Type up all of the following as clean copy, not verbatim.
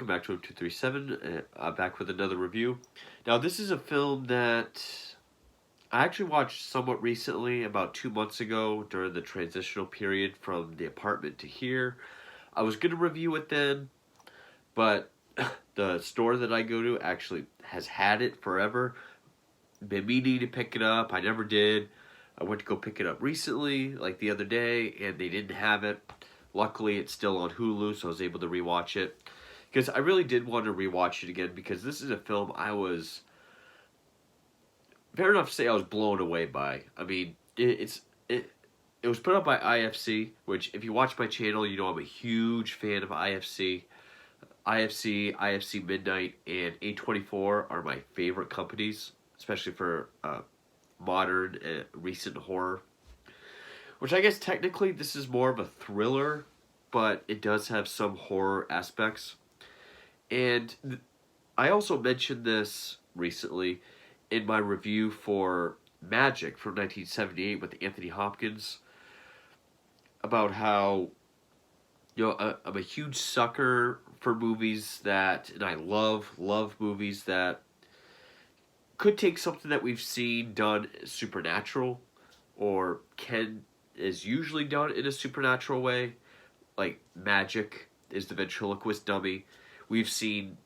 welcome back to 237. Back with another review. Now, this is a film that I actually watched somewhat recently, about 2 months ago, during the transitional period from the apartment to here. I was going to review it then, but the store that I go to actually has had it forever. Been meaning to pick it up. I never did. I went to go pick it up recently, like the other day, and they didn't have it. Luckily, it's still on Hulu, so I was able to rewatch it. Because I really did want to rewatch it again, because this is a film I was, fair enough to say, I was blown away by. I mean, it was put up by IFC, which if you watch my channel, you know I'm a huge fan of IFC. IFC Midnight, and A24 are my favorite companies, especially for modern recent horror. Which I guess technically this is more of a thriller, but it does have some horror aspects. And I also mentioned this recently in my review for Magic from 1978 with Anthony Hopkins, about how, I'm a huge sucker for movies that, and I love movies that could take something that we've seen done supernatural, or is usually done in a supernatural way, like Magic is the ventriloquist dummy. We've seen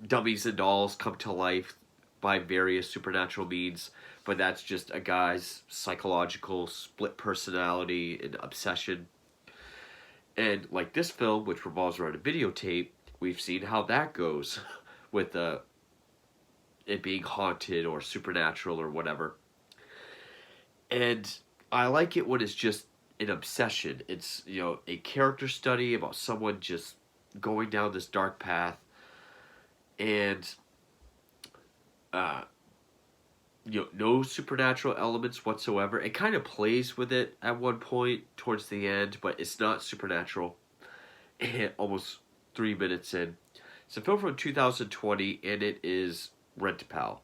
dummies and dolls come to life by various supernatural means, but that's just a guy's psychological split personality and obsession. And like this film, which revolves around a videotape, we've seen how that goes with it being haunted or supernatural or whatever. And I like it when it's just an obsession. It's, a character study about someone just going down this dark path, and no supernatural elements whatsoever. It kind of plays with it at one point towards the end, but it's not supernatural. Almost 3 minutes in. It's a film from 2020, and it is Rent-A-Pal.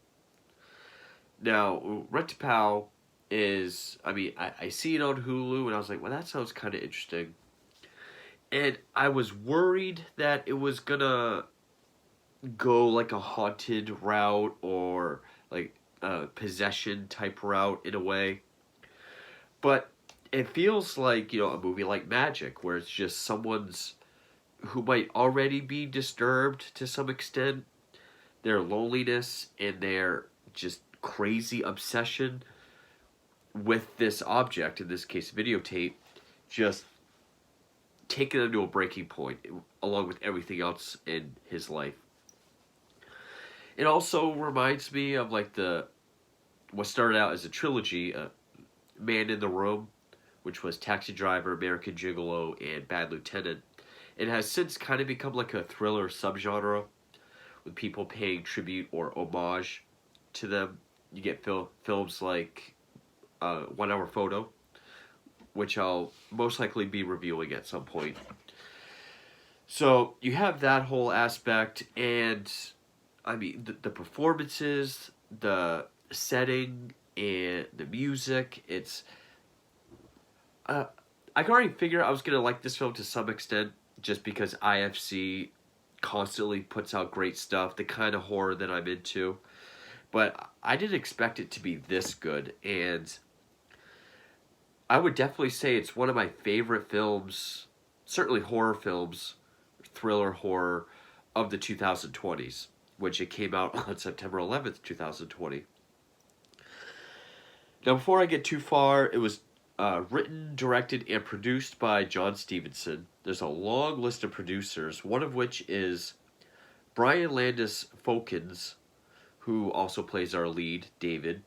Now, Rent-A-Pal is, I see it on Hulu, and I was like, well, that sounds kind of interesting. And I was worried that it was gonna go like a haunted route, or like a possession type route in a way. But it feels like, a movie like Magic, where it's just someone's who might already be disturbed to some extent, their loneliness and their just crazy obsession with this object, in this case videotape, just taking them to a breaking point, along with everything else in his life. It also reminds me of like what started out as a trilogy, Man in the Room, which was Taxi Driver, American Gigolo, and Bad Lieutenant. It has since kind of become like a thriller subgenre, with people paying tribute or homage to them. You get films like 1 Hour Photo, which I'll most likely be reviewing at some point. So you have that whole aspect, and the performances, the setting, and the music. It's I can already figure I was gonna like this film to some extent, just because IFC constantly puts out great stuff, the kind of horror that I'm into. But I didn't expect it to be this good, and I would definitely say it's one of my favorite films, certainly horror films, thriller horror, of the 2020s, which it came out on September 11th, 2020. Now, before I get too far, it was written, directed, and produced by John Stevenson. There's a long list of producers, one of which is Brian Landis Folkens, who also plays our lead, David.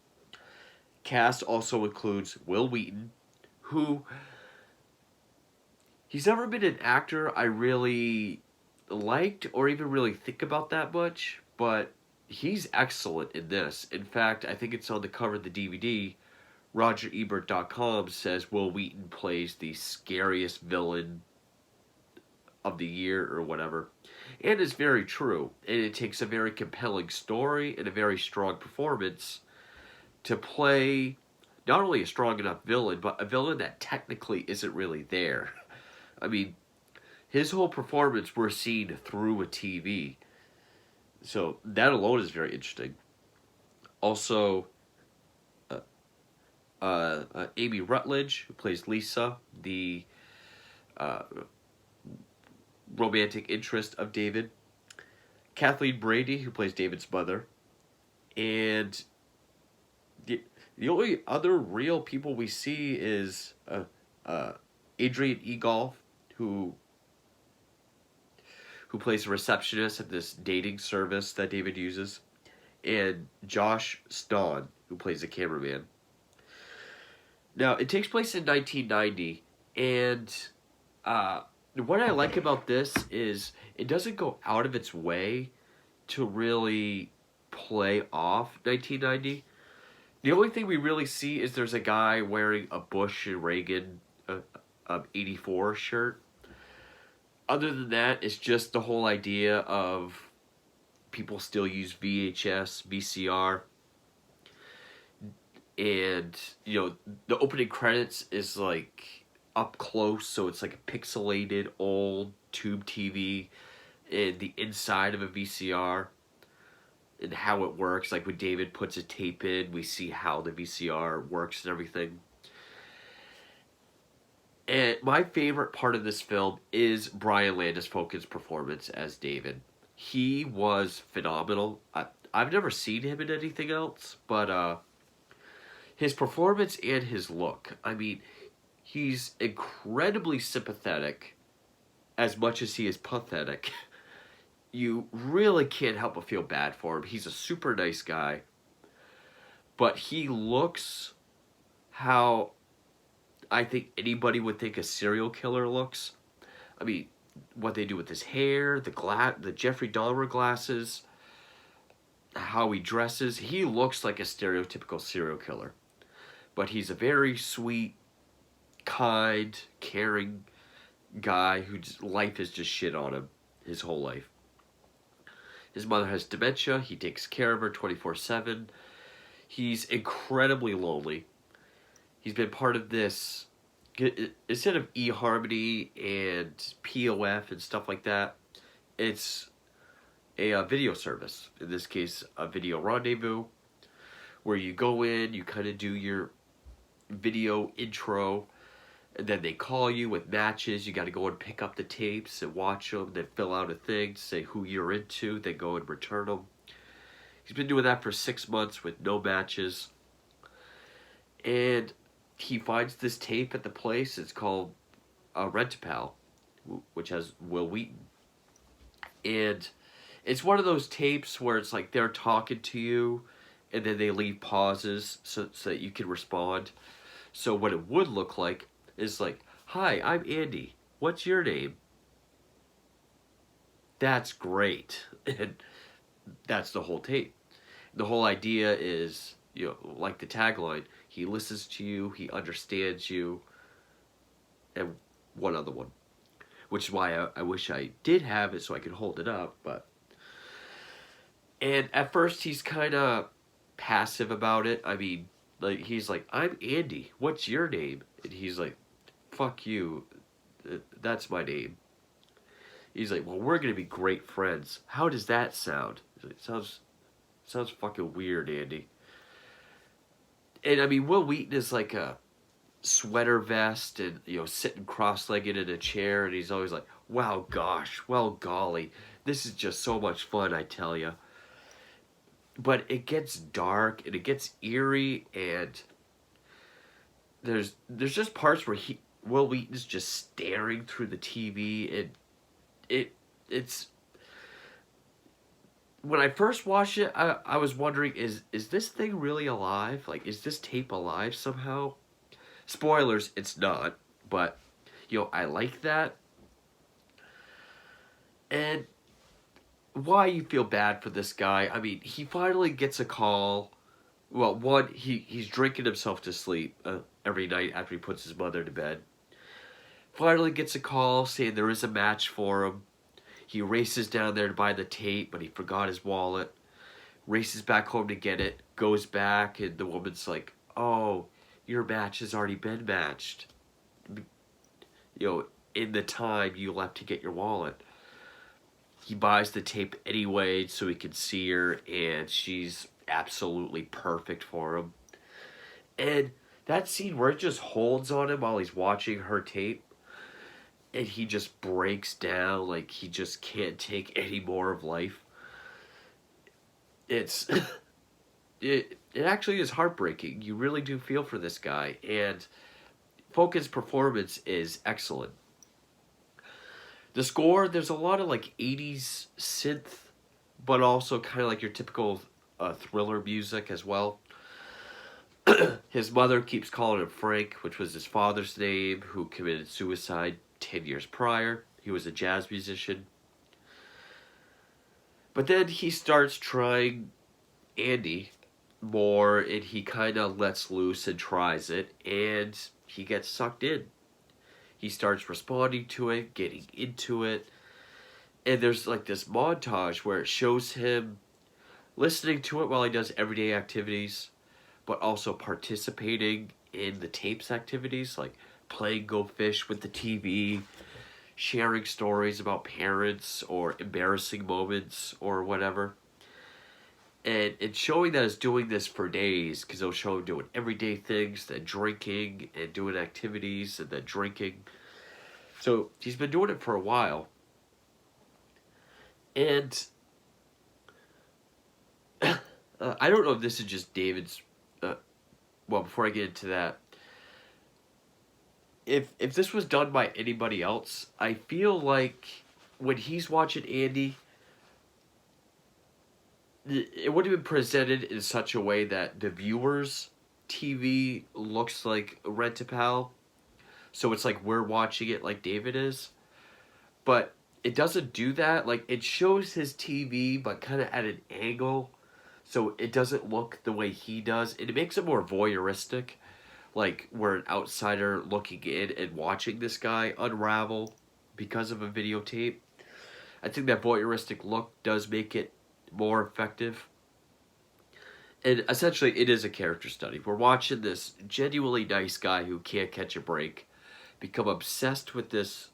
Cast also includes Will Wheaton, who, he's never been an actor I really liked or even really think about that much, but he's excellent in this. In fact, I think it's on the cover of the DVD. RogerEbert.com says Will Wheaton plays the scariest villain of the year or whatever. And it's very true. And it takes a very compelling story and a very strong performance to play not only a strong enough villain, but a villain that technically isn't really there. I mean, his whole performance we're seeing through a TV. So that alone is very interesting. Also, uh, Amy Rutledge, who plays Lisa, the uh, romantic interest of David. Kathleen Brady, who plays David's mother. And the, the only other real people we see is uh, Adrian Egolf, who plays a receptionist at this dating service that David uses, and Josh Stone, who plays a cameraman. Now, it takes place in 1990, and what I like about this is it doesn't go out of its way to really play off 1990. The only thing we really see is there's a guy wearing a Bush and Reagan 84 shirt. Other than that, it's just the whole idea of people still use VHS, VCR, and the opening credits is like up close, so it's like a pixelated old tube TV in the inside of a VCR and how it works. Like when David puts a tape in, we see how the VCR works and everything. And my favorite part of this film is Brian Landis-Fokin's performance as David. He was phenomenal. I've never seen him in anything else, but his performance and his look. I mean, he's incredibly sympathetic as much as he is pathetic. You really can't help but feel bad for him. He's a super nice guy, but he looks how I think anybody would think a serial killer looks. I mean, what they do with his hair, the Jeffrey Dahmer glasses, how he dresses. He looks like a stereotypical serial killer. But he's a very sweet, kind, caring guy whose life is just shit on him his whole life. His mother has dementia. He takes care of her 24/7. He's incredibly lonely. He's been part of this, instead of eHarmony and POF and stuff like that, it's a video service. In this case, a video rendezvous, where you go in, you kind of do your video intro, and then they call you with matches. You got to go and pick up the tapes and watch them, then fill out a thing to say who you're into, then go and return them. He's been doing that for 6 months with no matches. And he finds this tape at the place. It's called Rent-A-Pal, which has Will Wheaton. And it's one of those tapes where it's like they're talking to you, and then they leave pauses so that you can respond. So what it would look like is like, "Hi, I'm Andy. What's your name?" That's great. And that's the whole tape. The whole idea is, like the tagline, he listens to you, he understands you, and one other one. Which is why I wish I did have it so I could hold it up, but... And at first he's kind of passive about it. I mean, like he's like, "I'm Andy. What's your name?" And he's like, "Fuck you. That's my name." He's like, "Well, we're gonna be great friends. How does that sound?" He's like, sounds fucking weird, Andy. And I mean, Will Wheaton is like a sweater vest and sitting cross-legged in a chair, and he's always like, "Wow, gosh, well, golly, this is just so much fun, I tell you." But it gets dark and it gets eerie, and there's just parts where Will Wheaton's just staring through the TV, and it's when I first watched it, I was wondering, is this thing really alive? Like, is this tape alive somehow? Spoilers, it's not, but I like that. And why you feel bad for this guy? I mean, he finally gets a call. Well, one, he's drinking himself to sleep every night after he puts his mother to bed. Finally gets a call saying there is a match for him. He races down there to buy the tape, but he forgot his wallet. Races back home to get it. Goes back, and the woman's like, "Oh, your match has already been matched." in the time you left to get your wallet. He buys the tape anyway so he can see her, and she's absolutely perfect for him. And that scene where it just holds on him while he's watching her tape, and he just breaks down like he just can't take any more of life. It's it actually is heartbreaking. You really do feel for this guy, and Focus' performance is excellent. The score, there's a lot of like 80s synth, but also kind of like your typical thriller music as well. His mother keeps calling him Frank, which was his father's name, who committed suicide 10 years prior. He was a jazz musician. But then he starts trying Andy more, and he kind of lets loose and tries it, and he gets sucked in. He starts responding to it, getting into it, and there's like this montage where it shows him listening to it while he does everyday activities, but also participating in the tapes activities, like playing Go Fish with the TV, sharing stories about parents or embarrassing moments or whatever. And it's showing that it's doing this for days, because they'll show him doing everyday things, then drinking and doing activities and then drinking. So he's been doing it for a while. And I don't know if this is just David's. Well, before I get into that, if this was done by anybody else, I feel like when he's watching Andy, it would have been presented in such a way that the viewer's TV looks like Rent-A-Pal. So it's like we're watching it like David is. But it doesn't do that. Like, it shows his TV, but kind of at an angle. So it doesn't look the way he does. And it makes it more voyeuristic. Like, we're an outsider looking in and watching this guy unravel because of a videotape. I think that voyeuristic look does make it more effective. And essentially, it is a character study. We're watching this genuinely nice guy who can't catch a break become obsessed with this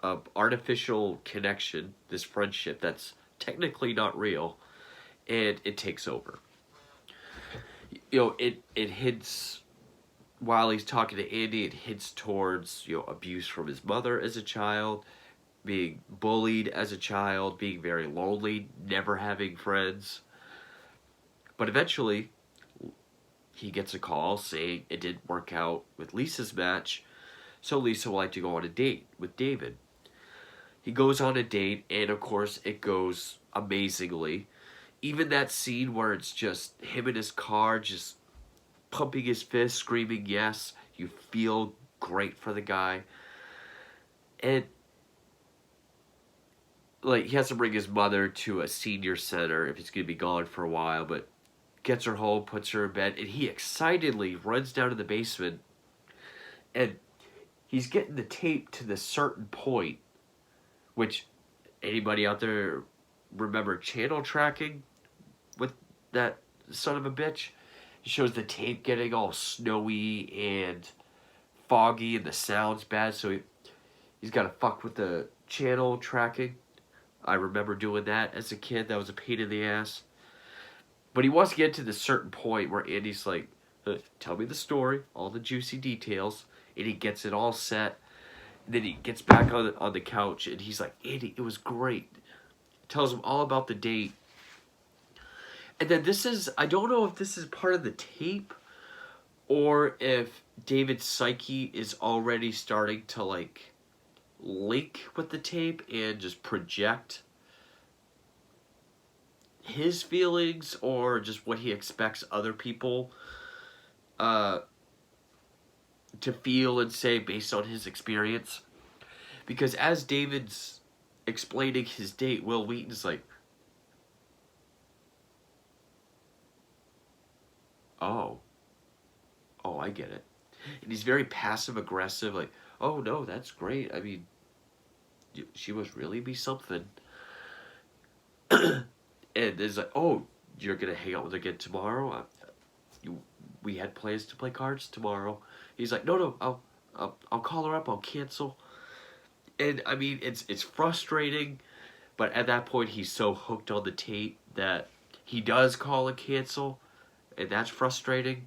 artificial connection, this friendship that's technically not real, and it takes over. You know, it hints, while he's talking to Andy, it hints towards, you know, abuse from his mother as a child, being bullied as a child, being very lonely, never having friends. But eventually, he gets a call saying it didn't work out with Lisa's match, so Lisa would like to go on a date with David. He goes on a date, and of course, it goes amazingly. Even that scene where it's just him in his car, just pumping his fist, screaming yes, you feel great for the guy. And like, he has to bring his mother to a senior center if he's going to be gone for a while, but gets her home, puts her in bed, and he excitedly runs down to the basement, and he's getting the tape to this certain point, which, anybody out there remember channel tracking with that son of a bitch? It shows the tape getting all snowy and foggy, and the sound's bad, so he's got to fuck with the channel tracking. I remember doing that as a kid. That was a pain in the ass. But he wants to get to this certain point where Andy's like, tell me the story, all the juicy details, and he gets it all set. And then he gets back on the couch, and he's like, Andy, it was great. Tells him all about the date. And then this is, I don't know if this is part of the tape, or if David's psyche is already starting to, like, link with the tape and just project his feelings, or just what he expects other people to feel and say based on his experience. Because as David's explaining his date, Will Wheaton's like, oh, I get it. And he's very passive aggressive, like, oh no, that's great. I mean, she must really be something. And it's like, oh, you're gonna hang out with her again tomorrow? We had plans to play cards tomorrow. He's like, no, I'll call her up. I'll cancel. And I mean, it's frustrating, but at that point, he's so hooked on the tape that he does call and cancel, and that's frustrating.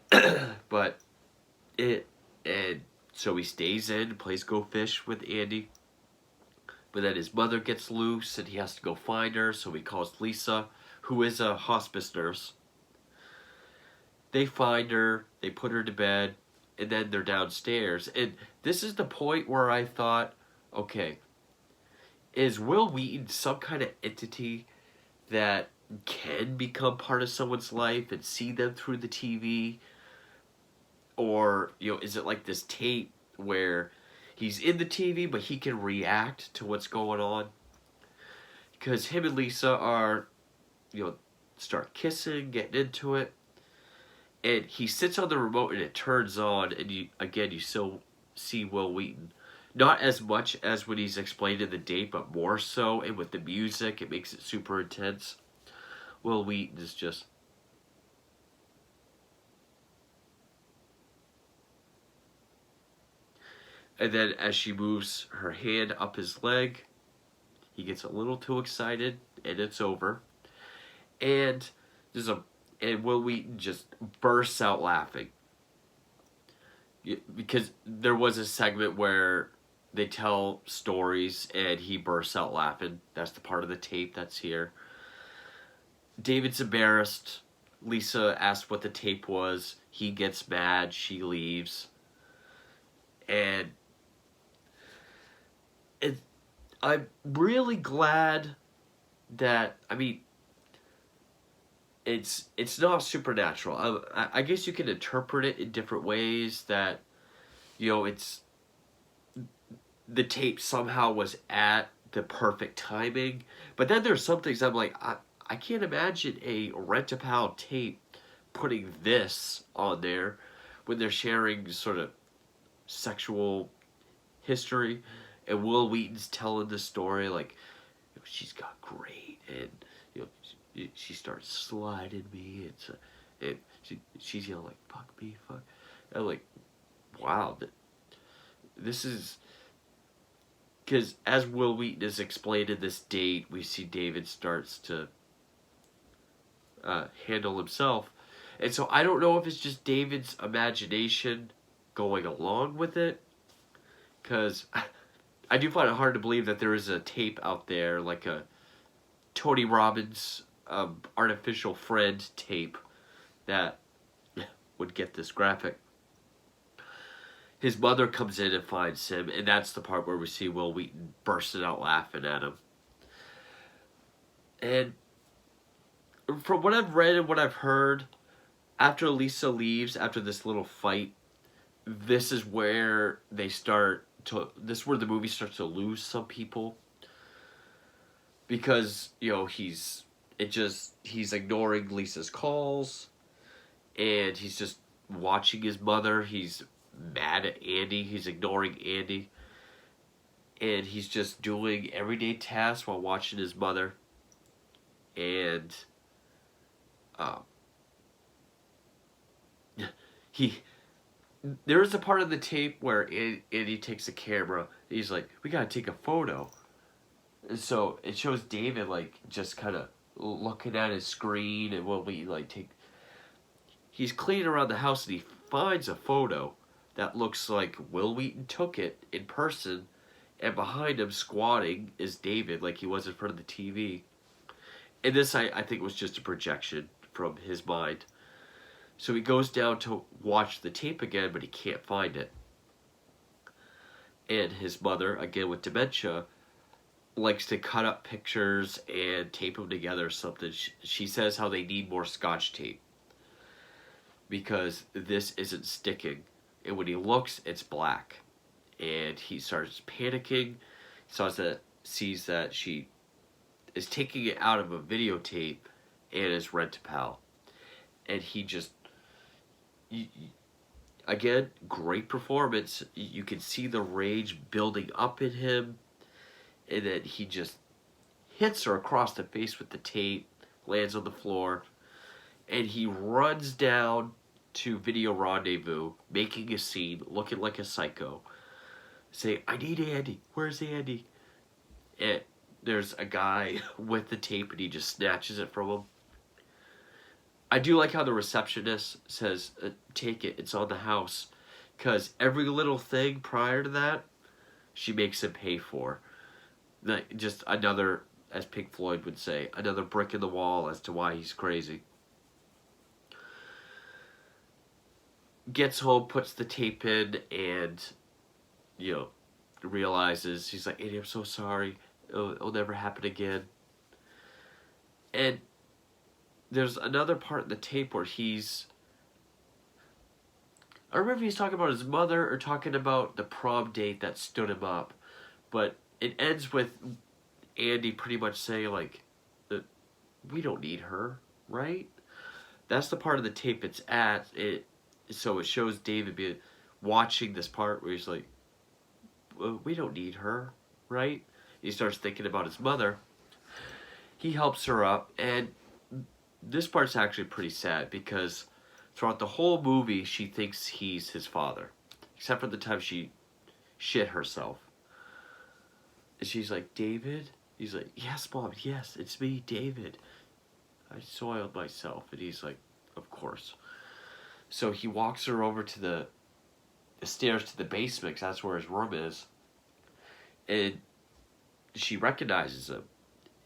But it and so he stays in, plays Go Fish with Andy. But then his mother gets loose, and he has to go find her. So he calls Lisa, who is a hospice nurse. They find her, they put her to bed, and then they're downstairs. And this is the point where I thought, okay, is Will Wheaton some kind of entity that can become part of someone's life and see them through the TV? Or, is it like this tape where he's in the TV but he can react to what's going on? Because him and Lisa are, start kissing, getting into it. And he sits on the remote and it turns on, and you still see Will Wheaton. Not as much as when he's explained in the date, but more so, and with the music, it makes it super intense. Will Wheaton is just... And then as she moves her hand up his leg, he gets a little too excited, and it's over. And and Will Wheaton just bursts out laughing. Because there was a segment where they tell stories and he bursts out laughing. That's the part of the tape that's here. David's embarrassed. Lisa asks what the tape was. He gets mad. She leaves. And I'm really glad that, it's not supernatural. I guess you can interpret it in different ways, that it's the tape somehow was at the perfect timing. But then there's some things I'm like, I can't imagine a Rent-A-Pal tape putting this on there when they're sharing sort of sexual history, and Will Wheaton's telling the story like, she's got great, and she starts sliding me, and she's yelling like, fuck me, fuck. I'm like, wow, this is... Because as Will Wheaton is explained in this date, we see David starts to handle himself. And so I don't know if it's just David's imagination going along with it, because I do find it hard to believe that there is a tape out there, like a Tony Robbins artificial friend tape, that would get this graphic. His mother comes in and finds him, and that's the part where we see Will Wheaton bursting out laughing at him. And from what I've read and what I've heard, after Lisa leaves, after this little fight, this is where this is where the movie starts to lose some people. Because, he's ignoring Lisa's calls, and he's just watching his mother. He's mad at Andy. He's ignoring Andy. And he's just doing everyday tasks while watching his mother. And there is a part of the tape where Andy takes a camera. He's like, we gotta take a photo. And so it shows David like just kind of looking at his screen, and when we he's cleaning around the house, and he finds a photo that looks like Will Wheaton took it in person, and behind him squatting is David, like he was in front of the TV. And this I think was just a projection from his mind. So he goes down to watch the tape again, but he can't find it. And his mother, again with dementia, likes to cut up pictures and tape them together or something. She says how they need more Scotch tape, because this isn't sticking. And when he looks, it's black. And he starts panicking. He sees that she is taking it out of a videotape and is Rent-A-Pal. And he just... Again, great performance. You can see the rage building up in him. And then he just hits her across the face with the tape, lands on the floor, and he runs down to Video Rendezvous, making a scene, looking like a psycho. saying, "I need Andy. Where's Andy?" And there's a guy with the tape, and he just snatches it from him. I do like how the receptionist says, "Take it. It's on the house," because every little thing prior to that, she makes him pay for. Like just another, as Pink Floyd would say, another brick in the wall as to why he's crazy. Gets home, puts the tape in, and you know realizes he's like, "Andy, I'm so sorry. It'll never happen again." And there's another part in the tape where I don't remember if he's talking about his mother or talking about the prom date that stood him up, but it ends with Andy pretty much saying like, "We don't need her, right?" That's the part of the tape it's at. So it shows David watching this part where he's like, "We don't need her, right?" He starts thinking about his mother. He helps her up, and this part's actually pretty sad because throughout the whole movie she thinks he's his father, except for the time she shit herself. And she's like, "David?" He's like, "Yes, Mom, yes, it's me, David. I soiled myself." And he's like, "Of course." So he walks her over to the stairs to the basement because that's where his room is. And she recognizes him.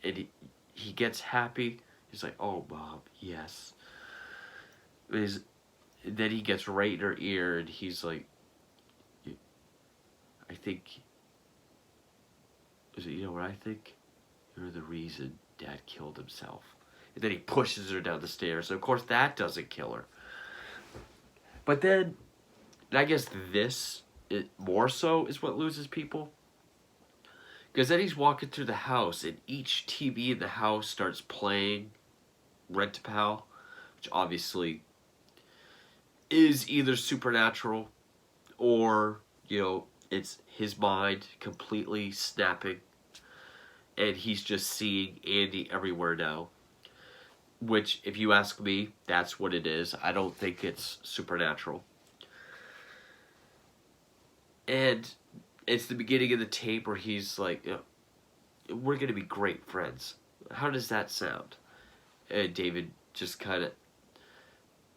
And he gets happy. He's like, "Oh, Mom, yes." And then he gets right in her ear and he's like, "I think, you know what I think? You're the reason Dad killed himself." And then he pushes her down the stairs. So of course that doesn't kill her. But then, and I guess more so is what loses people. Because then he's walking through the house and each TV in the house starts playing Rent a Pal, which obviously is either supernatural or, it's his mind completely snapping and he's just seeing Andy everywhere now. Which, if you ask me, that's what it is. I don't think it's supernatural. And it's the beginning of the tape where he's like, "We're going to be great friends." How does that sound? And David just kind of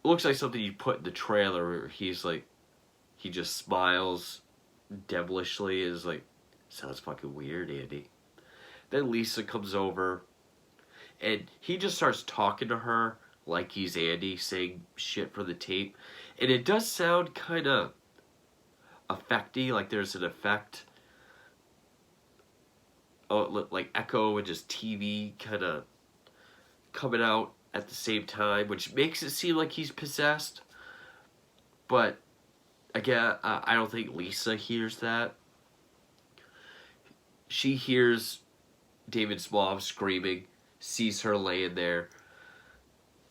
looks like something you put in the trailer where he's like, he just smiles devilishly and is like, "Sounds fucking weird, Andy." Then Lisa comes over and he just starts talking to her like he's Andy, saying shit for the tape. And it does sound kind of effecty, like there's an effect, like echo and just TV kind of coming out at the same time, which makes it seem like he's possessed. But again, I don't think Lisa hears that. She hears David's mom screaming, sees her laying there.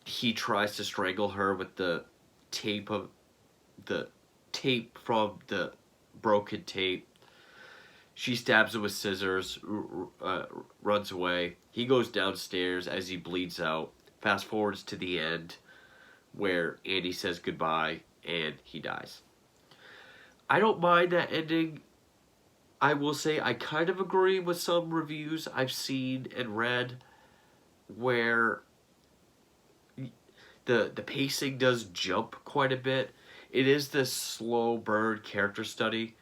He tries to strangle her with the tape from the broken tape. She stabs him with scissors, runs away. He goes downstairs as he bleeds out. Fast forwards to the end where Andy says goodbye and he dies. I don't mind that ending. I will say I kind of agree with some reviews I've seen and read where the pacing does jump quite a bit. It is this slow burn character study,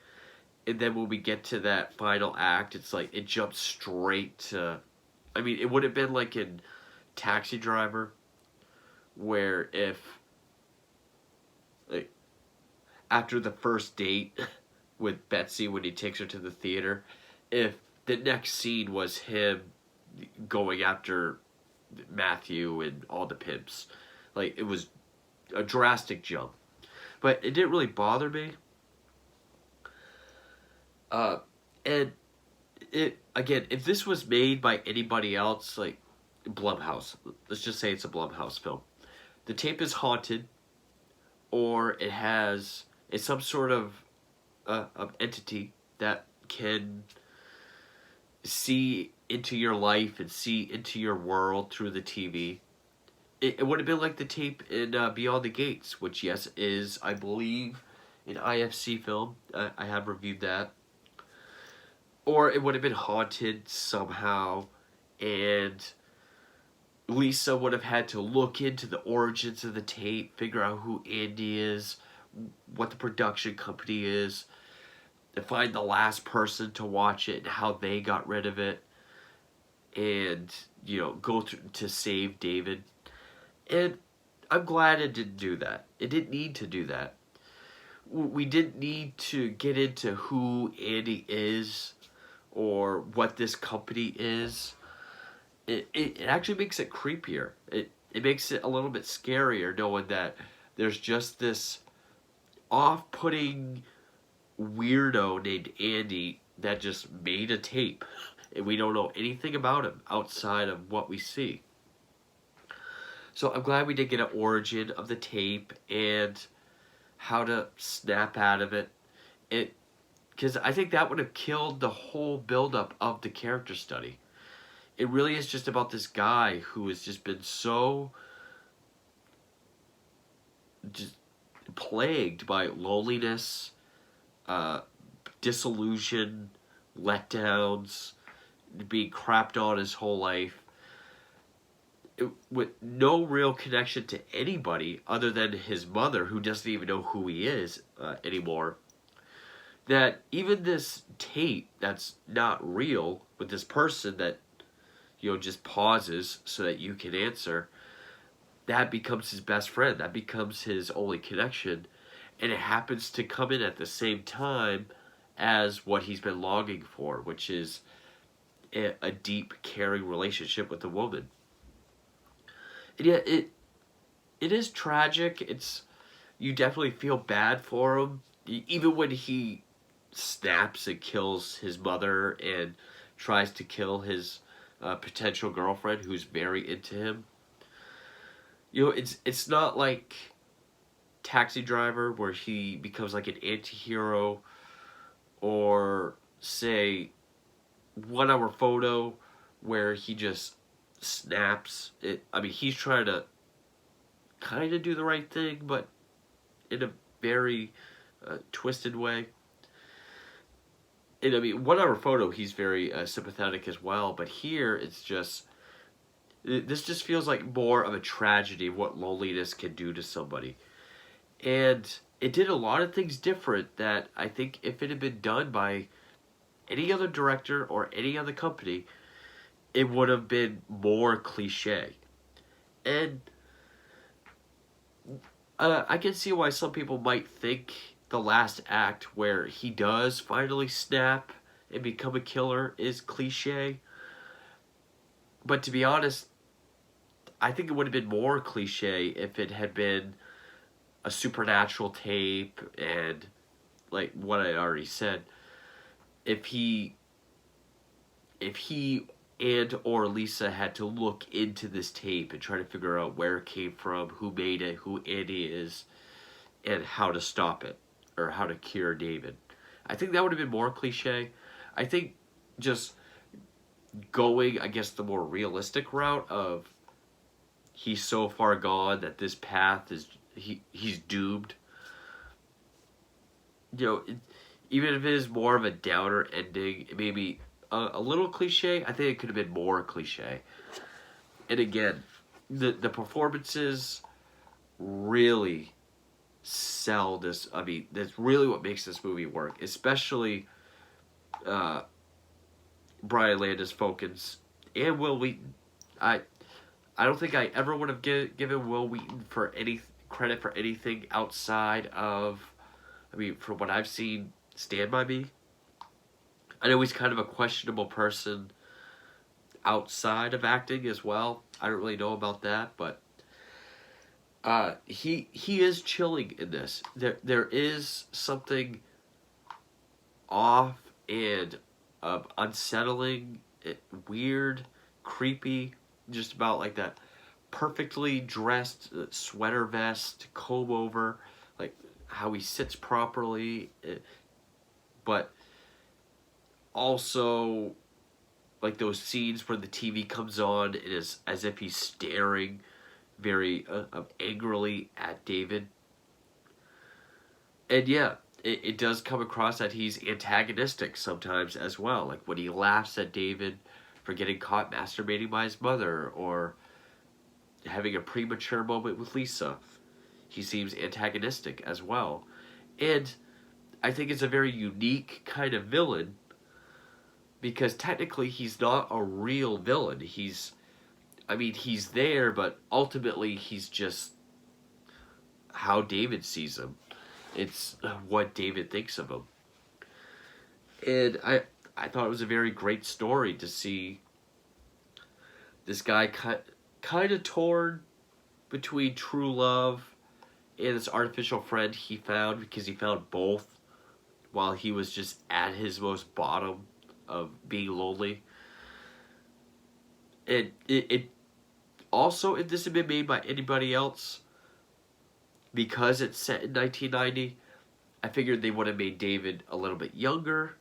and then when we get to that final act, it's like it jumps straight to. I mean, it would have been like in Taxi Driver, where if like after the first date with Betsy when he takes her to the theater, if the next scene was him going after Matthew and all the pimps, like it was a drastic jump, but it didn't really bother me. Uh, and it again, if this was made by anybody else, like Blumhouse, let's just say it's a Blumhouse film, the tape is haunted, or it's some sort of entity that can see into your life and see into your world through the TV. It would have been like the tape in Beyond the Gates, which yes is I believe an IFC film. I have reviewed that. or it would have been haunted somehow, and Lisa would have had to look into the origins of the tape, figure out who Andy is, what the production company is, and find the last person to watch it and how they got rid of it, and go through to save David. And I'm glad it didn't do that. It didn't need to do that. We didn't need to get into who Andy is or what this company is. It actually makes it creepier. It makes it a little bit scarier knowing that there's just this off-putting weirdo named Andy that just made a tape, and we don't know anything about him outside of what we see. So I'm glad we did get an origin of the tape and how to snap out of it. Because I think that would have killed the whole buildup of the character study. It really is just about this guy who has just been so just plagued by loneliness, disillusion, letdowns, being crapped on his whole life, with no real connection to anybody other than his mother, who doesn't even know who he is anymore. That even this tape that's not real with this person that just pauses so that you can answer, that becomes his best friend. That becomes his only connection, and it happens to come in at the same time as what he's been longing for, which is a deep, caring relationship with a woman. And yet, it is tragic. You definitely feel bad for him, even when he snaps and kills his mother and tries to kill his potential girlfriend who's very into him. It's not like Taxi Driver where he becomes like an anti-hero, or say 1 Hour Photo where he just snaps. He's trying to kind of do the right thing, but in a very twisted way. And 1 Hour Photo, he's very sympathetic as well, but here this just feels like more of a tragedy of what loneliness can do to somebody. And it did a lot of things different that I think if it had been done by any other director or any other company, it would have been more cliche. And I can see why some people might think the last act where he does finally snap and become a killer is cliche. But to be honest, I think it would have been more cliche if it had been a supernatural tape and, like what I already said, if he and or Lisa had to look into this tape and try to figure out where it came from, who made it, who Andy is, and how to stop it, or how to cure David. I think that would have been more cliche. I think just going, I guess, the more realistic route of he's so far gone that this path is he's doomed. Even if it is more of a downer ending, maybe a little cliche, I think it could have been more cliche. And again, the performances really sell this. That's really what makes this movie work, especially Brian Landis Fokins and Will Wheaton. I don't think I ever would have given Will Wheaton for any credit for anything outside of, from what I've seen, Stand By Me. I know he's kind of a questionable person outside of acting as well. I don't really know about that, but he is chilling in this. There is something off and unsettling, weird, creepy, just about like that perfectly dressed sweater vest, comb over, like how he sits properly, but also like those scenes where the TV comes on, it is as if he's staring very angrily at David. And yeah, it does come across that he's antagonistic sometimes as well. Like when he laughs at David for getting caught masturbating by his mother, or having a premature moment with Lisa, he seems antagonistic as well. And I think it's a very unique kind of villain because technically he's not a real villain. He's there, but ultimately he's just how David sees him. It's what David thinks of him. And I thought it was a very great story to see this guy kind of torn between true love and this artificial friend he found, because he found both while he was just at his most bottom of being lonely. And it also, if this had been made by anybody else, because it's set in 1990, I figured they would have made David a little bit younger,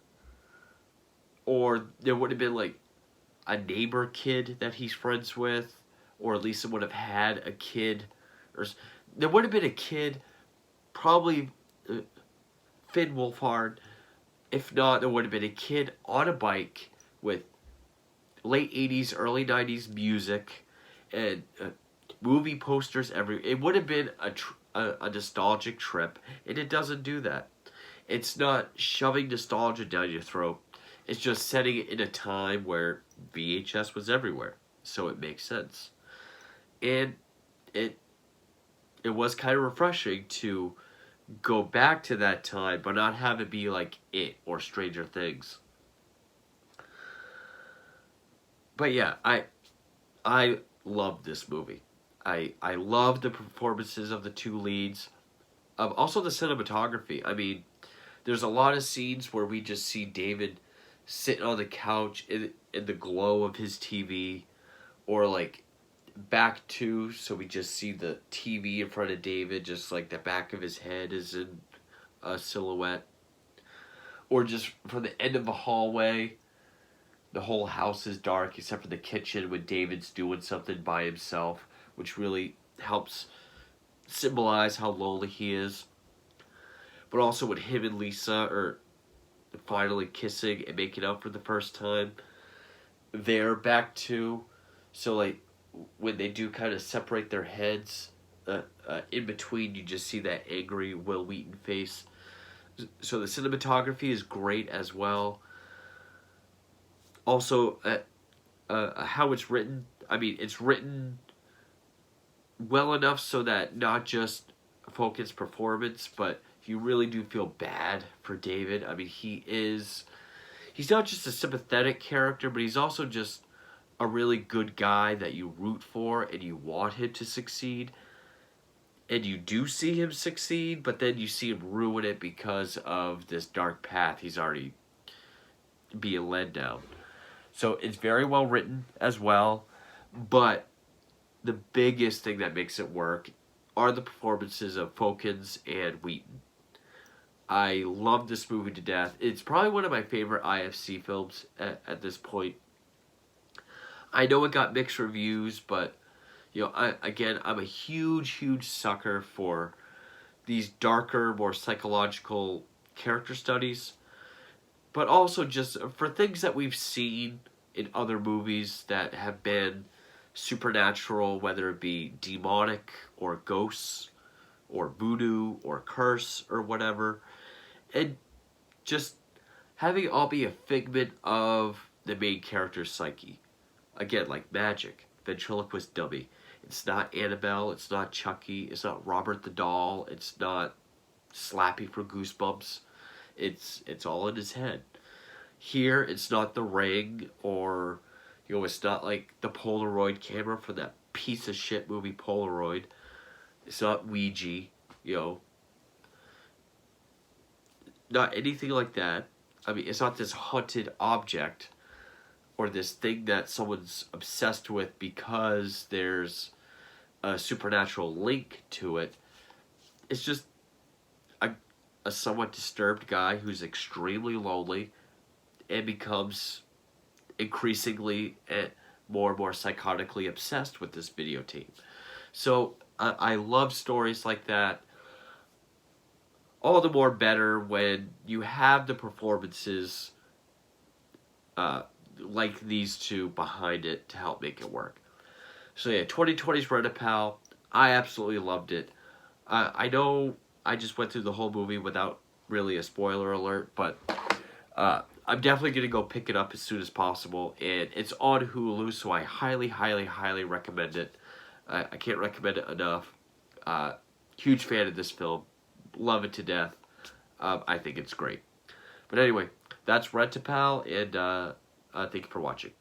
or there would have been like a neighbor kid that he's friends with, or Lisa would have had a kid, or there would have been a kid, probably Finn Wolfhard. If not, there would have been a kid on a bike with late 80s, early 90s music and movie posters everywhere. It would have been a nostalgic trip, and it doesn't do that. It's not shoving nostalgia down your throat. It's just setting it in a time where VHS was everywhere, so it makes sense. And it was kind of refreshing to go back to that time, but not have it be like It or Stranger Things. But yeah, I love this movie. I love the performances of the two leads. Also the cinematography. I mean, there's a lot of scenes where we just see David sitting on the couch in the glow of his TV, or like back to, so we just see the TV in front of David, just like the back of his head is in a silhouette, or just from the end of the hallway, the whole house is dark except for the kitchen when David's doing something by himself, which really helps symbolize how lonely he is. But also when him and Lisa are finally kissing and making up for the first time, they're back to, so like when they do kind of separate their heads, in between you just see that angry Will Wheaton face. So the cinematography is great as well. Also, how it's written. I mean, it's written well enough so that not just focus performance, but you really do feel bad for David. I mean, he's not just a sympathetic character, but he's also just a really good guy that you root for and you want him to succeed. And you do see him succeed, but then you see him ruin it because of this dark path he's already being led down. So it's very well written as well, but the biggest thing that makes it work are the performances of Fokins and Wheaton. I love this movie to death. It's probably one of my favorite IFC films at this point. I know it got mixed reviews, but I'm a huge sucker for these darker, more psychological character studies, but also just for things that we've seen in other movies that have been supernatural, whether it be demonic or ghosts or voodoo or curse or whatever, and just having it all be a figment of the main character's psyche. Again, like magic, ventriloquist dummy. It's not Annabelle, it's not Chucky, it's not Robert the Doll, it's not Slappy for Goosebumps. It's all in his head. Here, it's not The Ring, or it's not like the Polaroid camera for that piece of shit movie Polaroid. It's not Ouija, not anything like that. I mean, it's not this haunted object or this thing that someone's obsessed with because there's a supernatural link to it. It's just a somewhat disturbed guy who's extremely lonely and becomes increasingly more and more psychotically obsessed with this videotape. So I love stories like that. all the more better when you have the performances like these two behind it to help make it work. So yeah, 2020's Red Pal. I absolutely loved it. I know I just went through the whole movie without really a spoiler alert, but I'm definitely going to go pick it up as soon as possible. And it's on Hulu, so I highly, highly, highly recommend it. I can't recommend it enough. Huge fan of this film. Love it to death. I think it's great. But anyway, that's Red Pal, and thank you for watching.